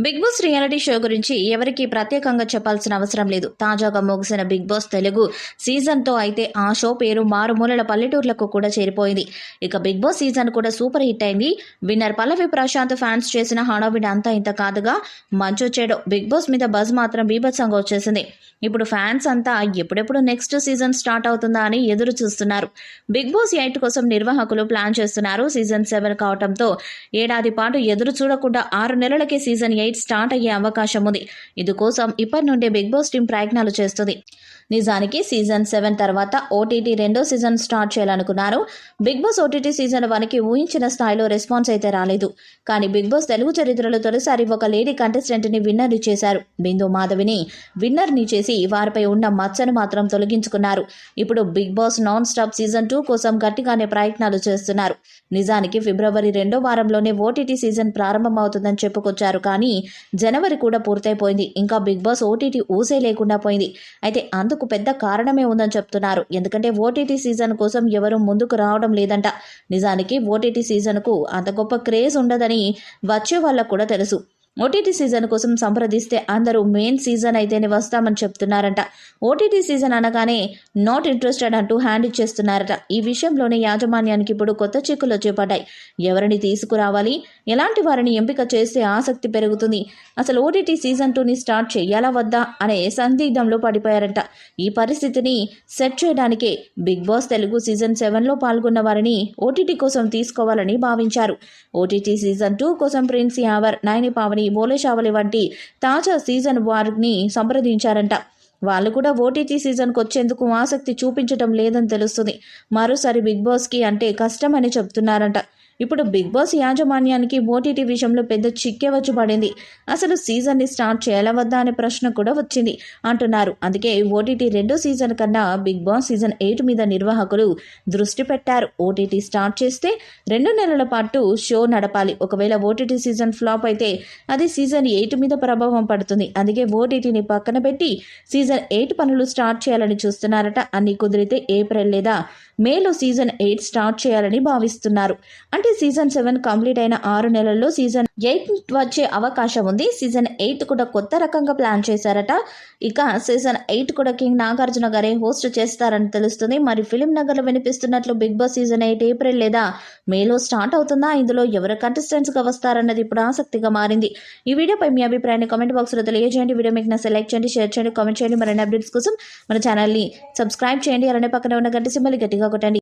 Big boss reality show గురించి ఎవరికి ప్రత్యేకంగా చెప్పాల్సిన అవసరం లేదు. తాజాగా ముగిసిన బిగ్ బాస్ తెలుగు సీజన్తో అయితే ఆ షో పేరు మారుమూలల పల్లెటూర్లకు కూడా చేరిపోయింది. ఇక బిగ్ బాస్ సీజన్ కూడా సూపర్ హిట్ అయింది. విన్నర్ పల్లవి ప్రశాంత్ ఫ్యాన్స్ చేసిన హడావిడి అంతా ఇంత కాదుగా. మంచో చెడో బిగ్ బాస్ మీద బజ్ మాత్రం బీభత్సంగా వచ్చేసింది. ఇప్పుడు ఫ్యాన్స్ అంతా ఎప్పుడెప్పుడు నెక్స్ట్ సీజన్ స్టార్ట్ అవుతుందా అని ఎదురు చూస్తున్నారు. బిగ్ బాస్ 8 కోసం నిర్వాహకులు ప్లాన్ చేస్తున్నారు. సీజన్ 7 కావడంతో ఏడాది పాటు ఎదురు చూడకుండా 6 నెలలకే సీజన్ 8 స్టార్ట్ అయ్యే అవకాశం ఉంది. ఇందుకోసం ఇప్పటి నుండే బిగ్ బాస్ టీం ప్రయత్నాలు చేస్తుంది. నిజానికి సీజన్ 7 తర్వాత ఓటీటీ రెండో సీజన్ స్టార్ట్ చేయాలనుకున్నారు. బిగ్ బాస్ ఓటీటీ సీజన్ 1కి ఊహించిన స్థాయిలో రెస్పాన్స్ అయితే రాలేదు. కానీ బిగ్ బాస్ తెలుగు చరిత్రలో తొలిసారి ఒక లేడీ కంటెస్టెంట్ని విన్నర్ని చేశారు. బిందు మాధవిని విన్నర్ని చేసి వారిపై ఉన్న మచ్చను మాత్రం తొలగించుకున్నారు. ఇప్పుడు Bigg Boss non stop season 2 కోసం గట్టిగానే ప్రయత్నాలు చేస్తున్నారు. నిజానికి ఫిబ్రవరి 2వ వారంలోనే ఓటీటీ సీజన్ ప్రారంభమవుతుందని చెప్పుకొచ్చారు. కానీ జనవరి కూడా పూర్తయిపోయింది. ఇంకా బిగ్ బాస్ ఓటీటీ ఊసే లేకుండా పోయింది. అయితే అందుకు పెద్ద కారణమే ఉందని చెప్తున్నారు. ఎందుకంటే ఓటీటీ సీజన్ కోసం ఎవరు ముందుకు రావడం లేదంట. నిజానికి ఓటీటీ సీజన్కు అంత గొప్ప క్రేజ్ ఉండదని వచ్చే వాళ్ళకు కూడా తెలుసు. ఓటీటీ సీజన్ కోసం సంప్రదిస్తే అందరూ మెయిన్ సీజన్ అయితేనే వస్తామని చెప్తున్నారంట. ఓటీటీ సీజన్ అనగానే నాట్ ఇంట్రెస్టెడ్ అంటూ హ్యాండ్ ఇచ్చేస్తున్నారట. ఈ విషయంలోనే యాజమాన్యానికి ఇప్పుడు కొత్త చిక్కులు చేపట్టాయి. ఎవరిని తీసుకురావాలి, ఎలాంటి వారిని ఎంపిక చేస్తే ఆసక్తి పెరుగుతుంది, అసలు ఓటీటీ సీజన్ 2ని స్టార్ట్ చేయాలా వద్దా అనే సందిగ్ధంలో పడిపోయారంట. ఈ పరిస్థితిని సెట్ చేయడానికే బిగ్ బాస్ తెలుగు సీజన్ 7లో పాల్గొన్న వారిని ఓటీటీ కోసం తీసుకోవాలని భావించారు. ఓటీటీ సీజన్ 2 కోసం ప్రిన్స్ యావర్, నయని పావని, బోలేషావలి వంటి తాజా సీజన్ వారిని సంప్రదించారంట. వాళ్ళు కూడా ఓటీటీ సీజన్కి వచ్చేందుకు ఆసక్తి చూపించడం లేదని తెలుస్తుంది. మరోసారి బిగ్ బాస్కి అంటే కష్టమని చెప్తున్నారంట. ఇప్పుడు బిగ్ బాస్ యాజమాన్యానికి ఓటీటీ విషయంలో పెద్ద చిక్కే వచ్చి పడింది. అసలు సీజన్ని స్టార్ట్ చేయాలా వద్దా అనే ప్రశ్న కూడా వచ్చింది అంటున్నారు. అందుకే ఓటీటీ రెండో సీజన్ కన్నా బిగ్ బాస్ సీజన్ 8 మీద నిర్వాహకులు దృష్టి పెట్టారు. ఓటీటీ స్టార్ట్ చేస్తే 2 నెలల పాటు షో నడపాలి. ఒకవేళ ఓటీటీ సీజన్ ఫ్లాప్ అయితే అది సీజన్ 8 మీద ప్రభావం పడుతుంది. అందుకే ఓటీటీని పక్కన పెట్టి సీజన్ 8 పనులు స్టార్ట్ చేయాలని చూస్తున్నారట. అన్ని కుదిరితే ఏప్రిల్ లేదా మేలో సీజన్ 8 స్టార్ట్ చేయాలని భావిస్తున్నారు. అంటే సీజన్ 7 కంప్లీట్ అయిన 6 నెలల్లో సీజన్ 8 వచ్చే అవకాశం ఉంది. సీజన్ 8 కూడా కొత్త రకంగా ప్లాన్ చేశారట. ఇక సీజన్ 8 కూడా కింగ్ నాగార్జున గారే హోస్ట్ చేస్తారని తెలుస్తుంది. మరి ఫిలిం నగర్లో వినిపిస్తున్నట్లు బిగ్ బాస్ సీజన్ 8 ఏప్రిల్ లేదా మేలో స్టార్ట్ అవుతుందా, ఇందులో ఎవరు కంటెస్టెంట్స్గా వస్తారన్నది ఇప్పుడు ఆసక్తిగా మారింది. ఈ వీడియోపై మీ అభిప్రాయాన్ని కామెంట్ బాక్స్లో తెలియజేయండి. వీడియో మీకు నచ్చితే లైక్ చేయండి, షేర్ చేయండి, కామెంట్ చేయండి. మరిన్ని అప్డేట్స్ కోసం మన ఛానల్ని సబ్స్క్రైబ్ చేయండి. అలానే పక్కన ఉన్న గంట సింబల్ గట్టిగా కొట్టండి.